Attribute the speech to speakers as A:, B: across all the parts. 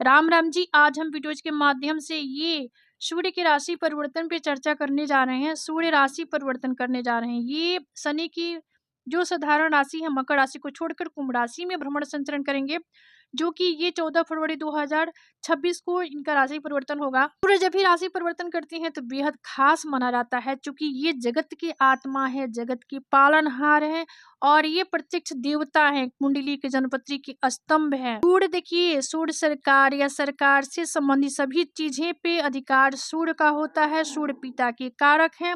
A: राम राम जी। आज हम वीडियोज के माध्यम से ये सूर्य के राशि परिवर्तन पे चर्चा करने जा रहे हैं। सूर्य राशि परिवर्तन करने जा रहे हैं। ये शनि की जो साधारण राशि है मकर राशि को छोड़कर कुंभ राशि में भ्रमण संचरण करेंगे, जो कि ये 14 फरवरी 2026 को इनका राशि परिवर्तन होगा। सूर्य जब भी राशि परिवर्तन करते हैं तो बेहद खास माना जाता है, क्योंकि ये जगत की आत्मा है, जगत की पालनहार है और ये प्रत्यक्ष देवता है, कुंडली के जनपत्री के स्तंभ है। सूर्य देखिए, सूर्य सरकार या सरकार से संबंधित सभी चीजें पे अधिकार सूर्य का होता है। सूर्य पिता के कारक है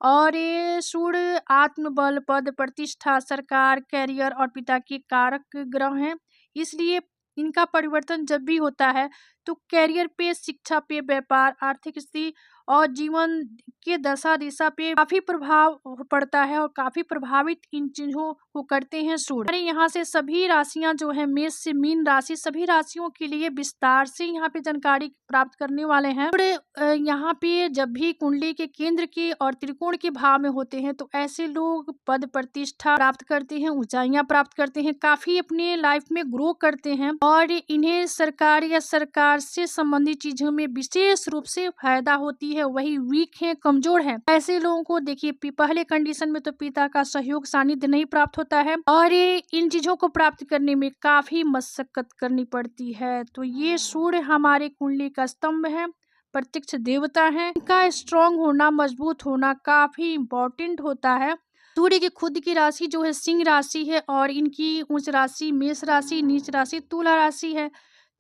A: और ये सूर्य आत्मबल, पद प्रतिष्ठा, सरकार, कैरियर और पिता के कारक ग्रह हैं। इसलिए इनका परिवर्तन जब भी होता है तो कैरियर पे, शिक्षा पे, व्यापार, आर्थिक स्थिति और जीवन के दशा दिशा पे काफी प्रभाव पड़ता है और काफी प्रभावित इन चीजों को करते हैं सूर्य। अरे यहाँ से सभी राशियां जो है, मेष से मीन राशि, सभी राशियों के लिए विस्तार से यहाँ पे जानकारी प्राप्त करने वाले हैं। सूर्य यहाँ पे जब भी कुंडली के केंद्र के और त्रिकोण के भाव में होते हैं तो ऐसे लोग पद प्रतिष्ठा प्राप्त करते हैं, ऊंचाइयां प्राप्त करते हैं, काफी अपने लाइफ में ग्रो करते हैं और इन्हें सरकार या सरकार से संबंधित चीजों में विशेष रूप से फायदा होती है। वही वीक है, कमजोर है, ऐसे लोगों को देखिए पहले कंडीशन में तो पिता का सहयोग, सानिध्य नहीं प्राप्त होता है और इन चीजों को प्राप्त करने में काफी मशक्कत करनी पड़ती है। तो ये सूर्य हमारे कुंडली का स्तंभ है, प्रत्यक्ष देवता है। इनका स्ट्रांग होना, मजबूत होना काफी इम्पोर्टेंट होता है। सूर्य की खुद की राशि जो है सिंह राशि है और इनकी उच्च राशि मेष राशि, नीच राशि तुला राशि है।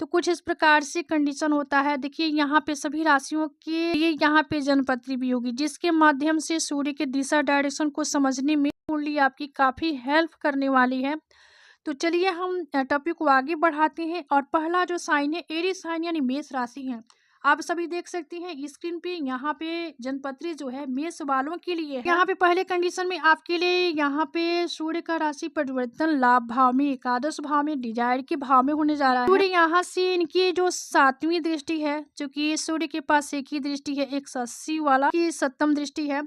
A: तो कुछ इस प्रकार से कंडीशन होता है। देखिए यहाँ पे सभी राशियों के लिए यहाँ पे जनपत्री भी होगी, जिसके माध्यम से सूर्य के दिशा डायरेक्शन को समझने में कुंडली आपकी काफी हेल्प करने वाली है। तो चलिए हम टॉपिक को आगे बढ़ाते हैं और पहला जो साइन है एरीज साइन यानी मेष राशि है। आप सभी देख सकते हैं स्क्रीन पे, यहाँ पे जनपत्री जो है मेष वालों के लिए है। यहाँ पे पहले कंडीशन में आपके लिए यहाँ पे सूर्य का राशि परिवर्तन लाभ भाव में, एकादश भाव में, डिजायर के भाव में होने जा रहा है। सूर्य यहाँ से इनकी जो 7वीं दृष्टि है, जो कि सूर्य के पास एक ही दृष्टि है, 180 वाला की 7वीं दृष्टि है,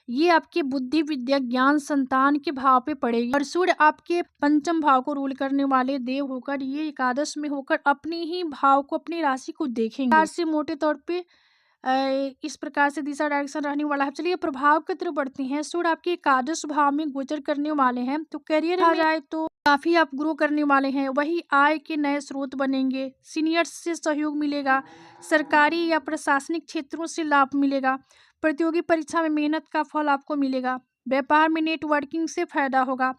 A: ये आपके बुद्धि, विद्या, ज्ञान, संतान के भाव पे पड़ेगी और सूर्य आपके पंचम भाव को रूल करने वाले देव होकर ये एकादश में होकर अपने ही भाव को, अपनी राशि को देखेंगे। से मोटे तौर पे इस प्रकार से दिशा डायरेक्शन रहने वाला है। चलिए प्रभाव की तरफ बढ़ते हैं। सूर्य आपके एकादश भाव में गोचर करने वाले हैं, तो करियर में जाए तो काफी आप ग्रो करने वाले हैं। वही आय के नए स्रोत बनेंगे, सीनियर्स से सहयोग मिलेगा, सरकारी या प्रशासनिक क्षेत्रों से लाभ मिलेगा, प्रतियोगी परीक्षा में मेहनत का फल आपको मिलेगा, व्यापार में नेटवर्किंग से फायदा होगा,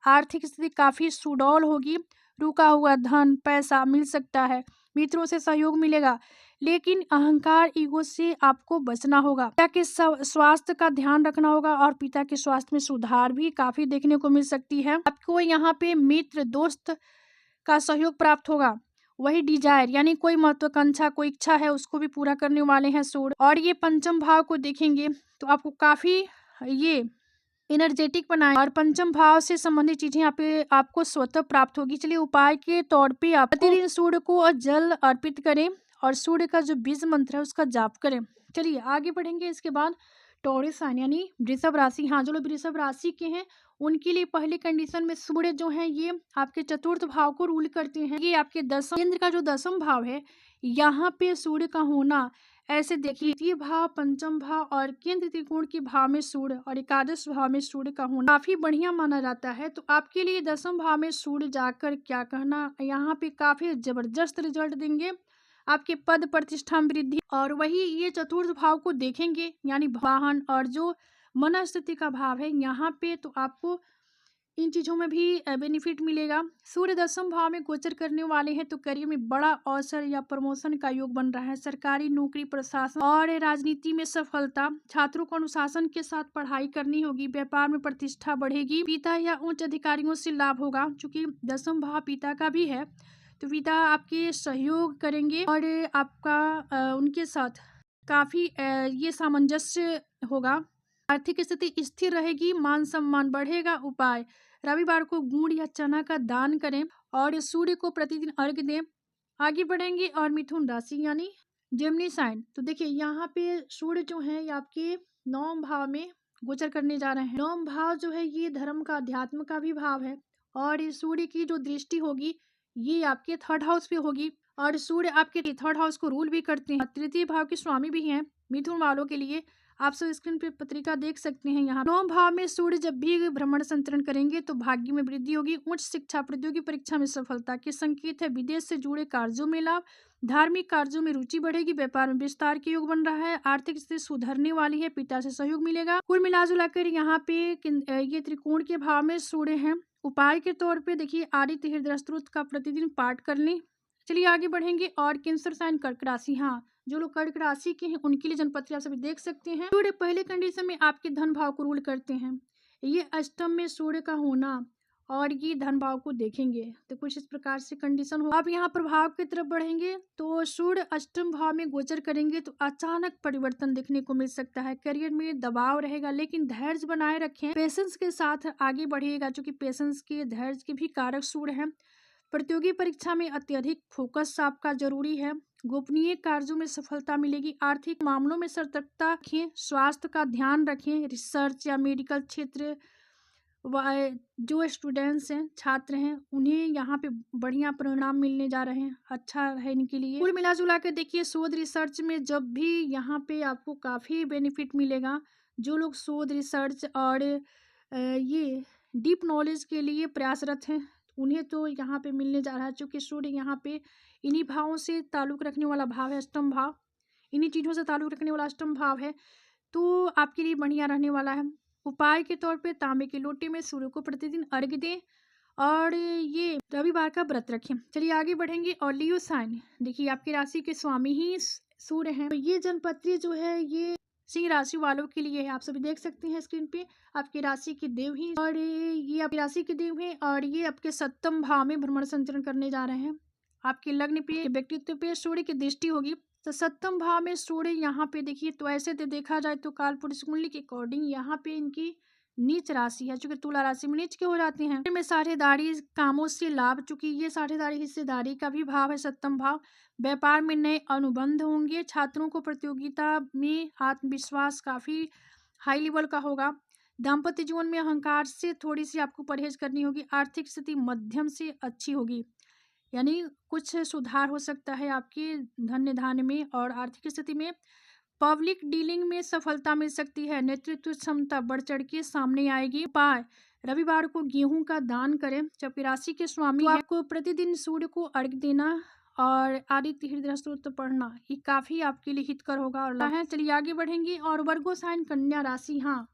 A: आर्थिक स्थिति काफी सुडौल होगी, रुका हुआ धन पैसा मिल सकता है, मित्रों से सहयोग मिलेगा, लेकिन अहंकार, ईगो से आपको बचना होगा। पिता के स्वास्थ्य का ध्यान रखना होगा और पिता के स्वास्थ्य में सुधार भी काफी देखने को मिल सकती है। आपको यहाँ पे मित्र, दोस्त का सहयोग प्राप्त होगा। वही डिजायर यानी कोई महत्वाकांक्षा, कोई इच्छा है, उसको भी पूरा करने वाले हैं सूर्य। और ये पंचम भाव को देखेंगे तो आपको काफी ये एनर्जेटिक बनाए और पंचम भाव से संबंधित चीजें आपको स्वतः प्राप्त होगी। चलिए उपाय के तौर पे आप प्रतिदिन सूर्य को जल अर्पित करें और सूर्य का जो बीज मंत्र है उसका जाप करें। चलिए आगे बढ़ेंगे। इसके बाद टॉरस साइन यानी वृषभ राशि। हाँ, जो लोग वृषभ राशि के हैं उनके लिए पहली कंडीशन में सूर्य जो है ये आपके चतुर्थ भाव को रूल करते हैं। ये आपके दसम केंद्र का जो दसम भाव है, यहाँ पे सूर्य का होना, ऐसे देखिए द्वितीय भाव, पंचम भाव और केंद्र त्रिकोण के भाव में सूर्य और एकादश भाव में सूर्य का होना काफी बढ़िया माना जाता है। तो आपके लिए दसम भाव में सूर्य जाकर क्या कहना, यहाँ पे काफी जबरदस्त रिजल्ट देंगे, आपके पद प्रतिष्ठा में वृद्धि। और वही ये चतुर्थ भाव को देखेंगे यानी वाहन और जो मनस्थिति का भाव है, यहाँ पे तो आपको इन चीजों में भी बेनिफिट मिलेगा। सूर्य दसम भाव में गोचर करने वाले हैं तो करियर में बड़ा अवसर या प्रमोशन का योग बन रहा है। सरकारी नौकरी, प्रशासन और राजनीति में सफलता, छात्रों को अनुशासन के साथ पढ़ाई करनी होगी, व्यापार में प्रतिष्ठा बढ़ेगी, पिता या उच्च अधिकारियों से लाभ होगा। चूंकि दसम भाव पिता का भी है तो पिता आपके सहयोग करेंगे और आपका उनके साथ काफी ये सामंजस्य होगा। आर्थिक स्थिति स्थिर रहेगी, मान सम्मान बढ़ेगा। उपाय, रविवार को गुड़ या चना का दान करें और सूर्य को प्रतिदिन अर्घ्य दें। आगे बढ़ेंगे और मिथुन राशि यानी जेमिनी साइन। तो देखिए यहाँ पे सूर्य जो है ये आपके 9वें भाव में गोचर करने जा रहे हैं। 9वां भाव जो है ये धर्म का, अध्यात्म का भी भाव है और ये सूर्य की जो दृष्टि होगी ये आपके 3rd हाउस पे होगी और सूर्य आपके थर्ड हाउस को रूल भी करते हैं, तृतीय भाव के स्वामी भी हैं मिथुन वालों के लिए। आप सब स्क्रीन पे पत्रिका देख सकते हैं। यहाँ 9 भाव में सूर्य जब भी भ्रमण संचरण करेंगे तो भाग्य में वृद्धि होगी, उच्च शिक्षा, प्रतियोगी परीक्षा में सफलता के संकेत है, विदेश से जुड़े कार्यों में लाभ, धार्मिक कार्यों में रुचि बढ़ेगी, व्यापार में विस्तार के योग बन रहा है, आर्थिक स्थिति सुधरने वाली है, पिता से सहयोग मिलेगा। कुल मिला जुलाकर यहाँ पे ये त्रिकोण के भाव में सूर्य है। उपाय के तौर पे देखिए आदित्य हृदय स्तोत्र का प्रतिदिन पाठ कर लें। चलिए आगे बढ़ेंगे। और कैंसर साइन कर्क राशि, हाँ जो लोग कर्क राशि के हैं उनके लिए जनपत्री आप सभी देख सकते हैं। सूर्य पहले कंडीशन में आपके धन भाव को रूल करते हैं, ये अष्टम में सूर्य का होना और ये धन भाव को देखेंगे तो कुछ इस प्रकार से कंडीशन हो। अब यहाँ प्रभाव की तरफ बढ़ेंगे तो सूर्य अष्टम भाव में गोचर करेंगे तो अचानक परिवर्तन देखने को मिल सकता है, करियर में दबाव रहेगा लेकिन धैर्य बनाए रखें, पेशेंस के साथ आगे बढ़िएगा, क्योंकि पेशेंस के धैर्य के भी कारक सूर्य है। प्रतियोगी परीक्षा में अत्यधिक फोकस आपका जरूरी है, गोपनीय कार्यों में सफलता मिलेगी, आर्थिक मामलों में सतर्कता रखें, स्वास्थ्य का ध्यान रखें, रिसर्च या मेडिकल क्षेत्र जो स्टूडेंट्स हैं छात्र हैं उन्हें यहाँ पे बढ़िया परिणाम मिलने जा रहे हैं, अच्छा है इनके लिए। कुल मिला जुला के देखिए शोध रिसर्च में जब भी यहाँ पे आपको काफ़ी बेनिफिट मिलेगा, जो लोग शोध रिसर्च और ये डीप नॉलेज के लिए प्रयासरत हैं उन्हें तो यहाँ पे मिलने जा रहा है, क्योंकि सूर्य यहाँ पे इन्हीं भावों से ताल्लुक़ रखने वाला भाव है, अष्टम भाव, इन्हीं चीज़ों से ताल्लुक़ रखने वाला अष्टम भाव है, तो आपके लिए बढ़िया रहने वाला है। उपाय के तौर पे तांबे के लोटे में सूर्य को प्रतिदिन अर्घ्य दें और ये रविवार का व्रत रखें। चलिए आगे बढ़ेंगे। और लियो साइन देखिए आपकी राशि के स्वामी ही सूर्य हैं, तो ये जनपत्री जो है ये सिंह राशि वालों के लिए है, आप सभी देख सकते हैं स्क्रीन पे आपकी राशि के देव ही, और ये आपकी राशि के देव हैं और ये आपके सप्तम भाव में भ्रमण संचरण करने जा रहे हैं। आपके लग्न पे व्यक्तित्व पे सूर्य की दृष्टि होगी, तो सप्तम भाव में सूर्य यहाँ पे देखिए तो ऐसे तो देखा जाए तो कालपुरुष कुंडली के अकॉर्डिंग यहाँ पे इनकी नीच राशि है, चूंकि तुला राशि में नीच के हो जाते हैं, में साझेदारी कामों से लाभ, चूंकि ये साझेदारी हिस्सेदारी का भी भाव है सप्तम भाव, व्यापार में नए अनुबंध होंगे, छात्रों को प्रतियोगिता में आत्मविश्वास काफी हाई लेवल का होगा, दाम्पत्य जीवन में अहंकार से थोड़ी सी आपको परहेज करनी होगी, आर्थिक स्थिति मध्यम से अच्छी होगी, यानी कुछ सुधार हो सकता है आपके धन्य धान्य में और आर्थिक स्थिति में, पब्लिक डीलिंग में सफलता मिल सकती है, नेतृत्व क्षमता बढ़ चढ़ के सामने आएगी। उपाय रविवार को गेहूं का दान करें, जबकि राशि के स्वामी तो आपको प्रतिदिन सूर्य को अर्घ्य देना और आदित्य हृदय स्तोत्र पढ़ना ये काफी आपके लिए हितकर होगा और लाभ है। चलिए आगे बढ़ेंगे। और वर्गो साइन कन्या राशि, हाँ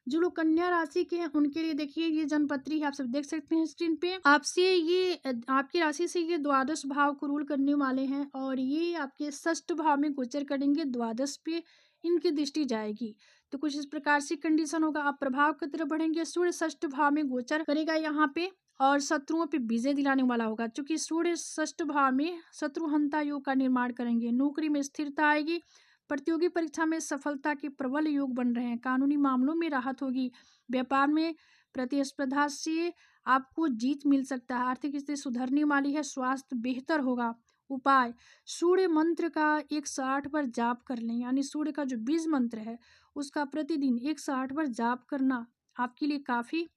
A: जो लोग कन्या राशि के हैं उनके लिए देखिए ये जनपत्री है, आप सब देख सकते हैं स्क्रीन पे, आपसे ये आपकी राशि से ये द्वादश भाव को रूल करने वाले हैं और ये आपके षष्ठ भाव में गोचर करेंगे, द्वादश पे इनकी दृष्टि जाएगी, तो कुछ इस प्रकार से कंडीशन होगा। आप प्रभाव की तरफ बढ़ेंगे, सूर्य षष्ठ भाव में गोचर करेगा यहाँ पे और शत्रुओं पे विजय दिलाने वाला होगा, क्योंकि सूर्य षष्ठ भाव में शत्रुहंता योग का निर्माण करेंगे, नौकरी में स्थिरता आएगी, प्रतियोगी परीक्षा में सफलता के प्रबल योग बन रहे हैं, कानूनी मामलों में राहत होगी, व्यापार में प्रतिस्पर्धा से आपको जीत मिल सकता है, आर्थिक स्थिति सुधरने वाली है, स्वास्थ्य बेहतर होगा। उपाय सूर्य मंत्र का 108 बार जाप कर लें, यानी सूर्य का जो बीज मंत्र है उसका प्रतिदिन 108 बार जाप करना आपके लिए काफी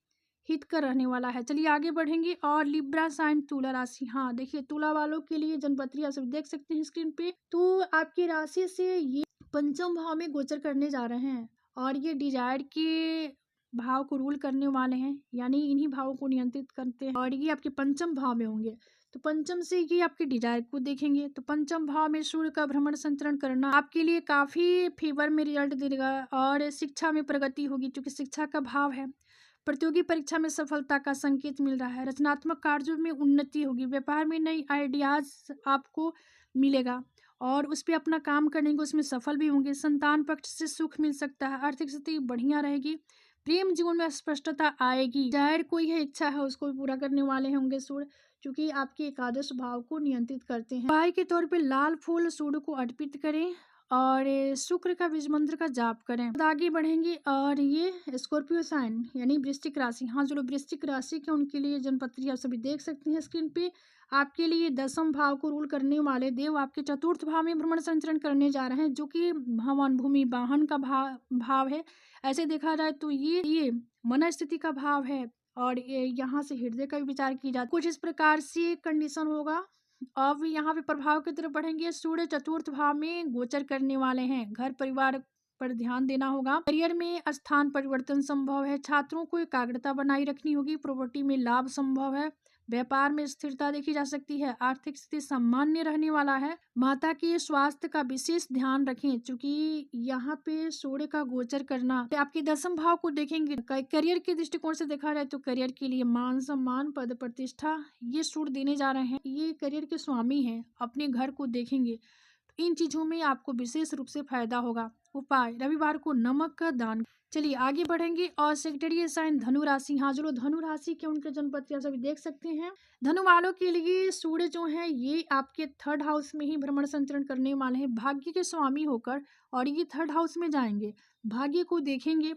A: हितकर रहने वाला है। चलिए आगे बढ़ेंगे। और लिब्रा साइन तुला राशि, हाँ देखिए तुला वालों के लिए जनपत्री आप सब देख सकते हैं स्क्रीन पे, तो आपकी राशि से ये पंचम भाव में गोचर करने जा रहे हैं और ये डिजायर के भाव को रूल करने वाले हैं, यानी इन्हीं भावों को नियंत्रित करते हैं और ये आपके पंचम भाव में होंगे, तो पंचम से ये आपके डिजायर को देखेंगे, तो पंचम भाव में सूर्य का भ्रमण संचरण करना आपके लिए काफी फेवर में रिजल्ट देगा और शिक्षा में प्रगति होगी, क्योंकि शिक्षा का भाव है, प्रतियोगी परीक्षा में सफलता का संकेत मिल रहा है, रचनात्मक कार्यों में उन्नति होगी, व्यापार में नई आइडियाज आपको मिलेगा और उस पर अपना काम करेंगे, उसमें सफल भी होंगे, संतान पक्ष से सुख मिल सकता है, आर्थिक स्थिति बढ़िया रहेगी, प्रेम जीवन में स्पष्टता आएगी, जाहिर कोई है इच्छा है उसको भी पूरा करने वाले होंगे सूर्य, क्योंकि आपके एकादश भाव को नियंत्रित करते हैं। उपाय के तौर पे लाल फूल सूर्य को अर्पित करें और शुक्र का बीज मंत्र का जाप करें। आगे बढ़ेंगे। और ये स्कॉर्पियो साइन यानी वृश्चिक राशि, हाँ जो लोग वृश्चिक राशि के उनके लिए जनपत्री आप सभी देख सकते हैं स्क्रीन पे, आपके लिए दसम भाव को रूल करने वाले देव आपके चतुर्थ भाव में भ्रमण संचरण करने जा रहे हैं, जो कि भवन भूमि वाहन का भाव है, ऐसे देखा जाए तो ये मन स्थिति का भाव है और यहाँ से हृदय का भी विचार किया जाता है, कुछ इस प्रकार से कंडीशन होगा अब यहाँ पे प्रभाव की तरफ बढ़ेंगे। सूर्य चतुर्थ भाव में गोचर करने वाले हैं। घर परिवार पर ध्यान देना होगा। करियर में स्थान परिवर्तन संभव है। छात्रों को एकाग्रता बनाए रखनी होगी। प्रॉपर्टी में लाभ संभव है। व्यापार में स्थिरता देखी जा सकती है। आर्थिक स्थिति सामान्य रहने वाला है। माता के स्वास्थ्य का विशेष ध्यान रखें, क्योंकि यहाँ पे सूर्य का गोचर करना आपके 10वें भाव को देखेंगे। करियर के दृष्टिकोण से देखा जाए तो करियर के लिए मान सम्मान पद प्रतिष्ठा ये सूर्य देने जा रहे हैं। ये करियर के स्वामी हैं। अपने घर को देखेंगे तो इन चीजों में आपको विशेष रूप से फायदा होगा। उपाय, रविवार को नमक का दान। चलिए आगे बढ़ेंगे। और सेक्रेटरी साइन धनु राशि। हाँ, जो लोग धनु राशि के उनके जन्मपति सभी देख सकते हैं। धनु वालों के लिए सूर्य जो है ये आपके 3rd हाउस में ही भ्रमण संचरण करने वाले हैं, भाग्य के स्वामी होकर। और ये 3rd हाउस में जाएंगे, भाग्य को देखेंगे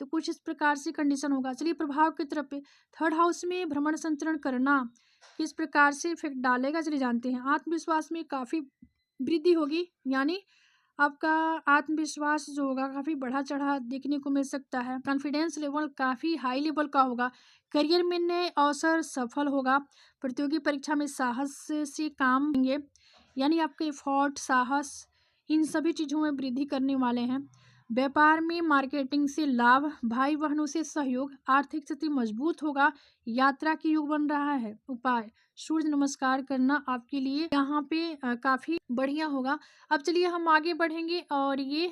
A: तो कुछ इस प्रकार से कंडीशन होगा। चलिए प्रभाव की तरफ पे 3rd हाउस में भ्रमण संचरण करना किस प्रकार से इफेक्ट डालेगा चलिए जानते हैं। आत्मविश्वास में काफी वृद्धि होगी, यानी आपका आत्मविश्वास जो होगा काफी बढ़ा चढ़ा देखने को मिल सकता है। कॉन्फिडेंस लेवल काफी हाई लेवल का होगा। करियर में नए अवसर सफल होगा। प्रतियोगी परीक्षा में साहस से काम लेंगे, यानी आपके एफर्ट साहस इन सभी चीजों में वृद्धि करने वाले हैं। व्यापार में मार्केटिंग से लाभ, भाई बहनों से सहयोग, आर्थिक स्थिति मजबूत होगा। यात्रा की योग बन रहा है। उपाय, सूर्य नमस्कार करना आपके लिए यहाँ पे काफी बढ़िया होगा। अब चलिए हम आगे बढ़ेंगे। और ये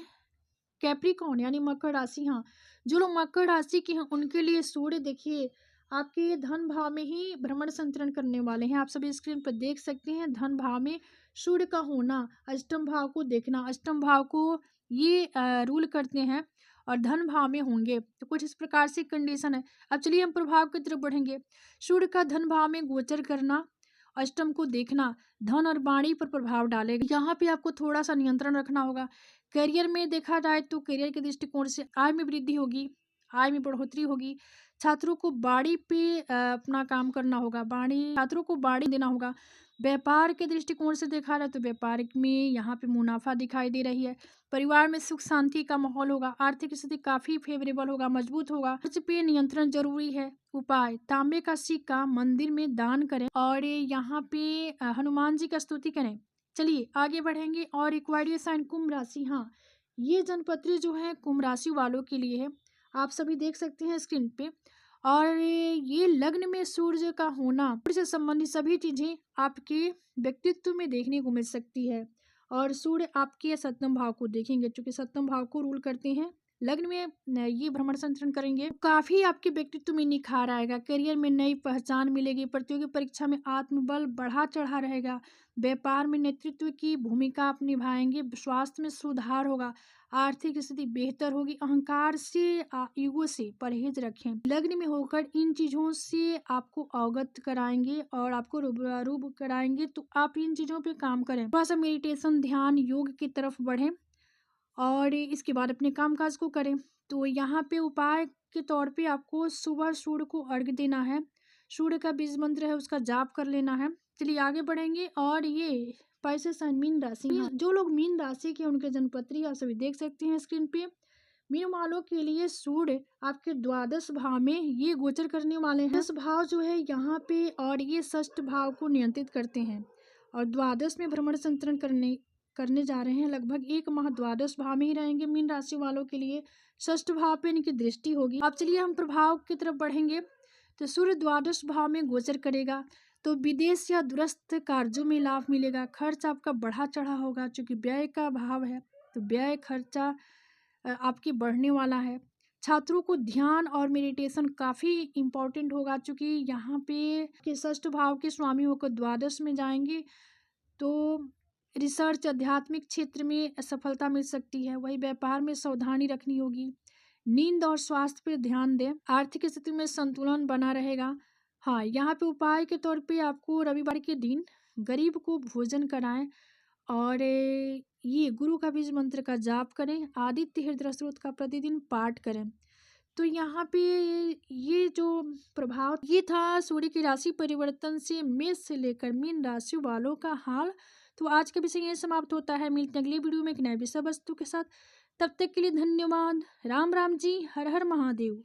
A: कैप्रिकॉर्न यानी मकर राशि। हाँ, जो लोग मकर राशि के हैं उनके लिए सूर्य देखिए आपके धन भाव में ही भ्रमण संचरण करने वाले हैं। आप सभी स्क्रीन पर देख सकते हैं धन भाव में सूर्य का होना, अष्टम भाव को देखना। अष्टम भाव को ये रूल करते हैं और धन भाव में होंगे, तो कुछ इस प्रकार से कंडीशन है। अब चलिए हम प्रभाव की तरफ बढ़ेंगे। सूर्य का धन भाव में गोचर करना, अष्टम को देखना धन और वाणी पर प्रभाव डालेगा। यहाँ पे आपको थोड़ा सा नियंत्रण रखना होगा। करियर में देखा जाए तो करियर के दृष्टिकोण से आय में वृद्धि होगी, आय में बढ़ोतरी होगी। छात्रों को बाड़ी पे अपना काम करना होगा, छात्रों को बाड़ी देना होगा। व्यापार के दृष्टिकोण से देखा जाए तो व्यापार में यहाँ पे मुनाफा दिखाई दे रही है। परिवार में सुख शांति का माहौल होगा। आर्थिक स्थिति काफी फेवरेबल होगा, मजबूत होगा। खर्च पे नियंत्रण जरूरी है। उपाय, तांबे का सिक्का मंदिर में दान करें और यहाँ पे हनुमान जी का स्तुति करें। चलिए आगे बढ़ेंगे। और इक्वाइडियस साइन कुंभ राशि। हाँ, ये जनपत्री जो है कुंभ राशि वालों के लिए है। आप सभी देख सकते हैं स्क्रीन पे। और ये लग्न में सूर्य का होना, सूर्य से संबंधित सभी चीजें आपके व्यक्तित्व में देखने को मिल सकती है। और सूर्य आपके 7वें भाव को देखेंगे, क्योंकि 7वें भाव को रूल करते हैं। लग्न में ये भ्रमण संचरण करेंगे, काफी आपके व्यक्तित्व में निखार आएगा। करियर में नई पहचान मिलेगी। प्रतियोगी परीक्षा में आत्मबल बढ़ा चढ़ा रहेगा। व्यापार में नेतृत्व की भूमिका आप निभाएंगे। स्वास्थ्य में सुधार होगा। आर्थिक स्थिति बेहतर होगी। अहंकार से ईगो से परहेज रखें। लग्न में होकर इन चीजों से आपको अवगत कराएंगे और आपको रूबरू कराएंगे, तो आप इन चीजों पे काम करें। थोड़ा सा मेडिटेशन, ध्यान, योग की तरफ बढ़ें और इसके बाद अपने कामकाज को करें। तो यहाँ पे उपाय के तौर पे आपको सुबह सूर्य को अर्घ्य देना है। सूर्य का बीज मंत्र है उसका जाप कर लेना है। चलिए आगे बढ़ेंगे। और ये पाइसेस एंड मीन राशि। हाँ, जो लोग मीन राशि के उनके जन्मपत्री आप सभी देख सकते हैं स्क्रीन पे। मीन वालों के लिए सूर्य आपके 12 भाव में ये गोचर करने वाले हैं। 10 भाव जो है यहाँ पे, और ये षष्ठ भाव को नियंत्रित करते हैं और 12 में भ्रमण संचरण करने जा रहे हैं। लगभग 1 माह 12 भाव में ही रहेंगे। मीन राशि वालों के लिए षष्ठ भाव पे इनकी दृष्टि होगी। अब चलिए हम प्रभाव की तरफ बढ़ेंगे। तो सूर्य 12 भाव में गोचर करेगा तो विदेश या दूरस्थ कार्यों में लाभ मिलेगा। खर्च आपका बढ़ा चढ़ा होगा, क्योंकि व्यय का भाव है तो व्यय खर्चा आपके बढ़ने वाला है। छात्रों को ध्यान और मेडिटेशन काफ़ी इम्पोर्टेंट होगा, क्योंकि यहाँ पे षष्ठ भाव के स्वामी होकर 12 में जाएंगे तो रिसर्च, आध्यात्मिक क्षेत्र में सफलता मिल सकती है। वही व्यापार में सावधानी रखनी होगी। नींद और स्वास्थ्य पर ध्यान दें। आर्थिक स्थिति में संतुलन बना रहेगा। हाँ, यहाँ पे उपाय के तौर पे आपको रविवार के दिन गरीब को भोजन कराएं और ये गुरु का बीज मंत्र का जाप करें। आदित्य हृदय स्त्रोत का प्रतिदिन पाठ करें। तो यहाँ पे ये जो प्रभाव ये था सूर्य की राशि परिवर्तन से मेष से लेकर मीन राशि वालों का हाल। तो आज का विषय यही समाप्त होता है। मिलते हैं अगली वीडियो में एक नए विषय वस्तु के साथ। तब तक के लिए धन्यवाद। राम राम जी, हर हर महादेव।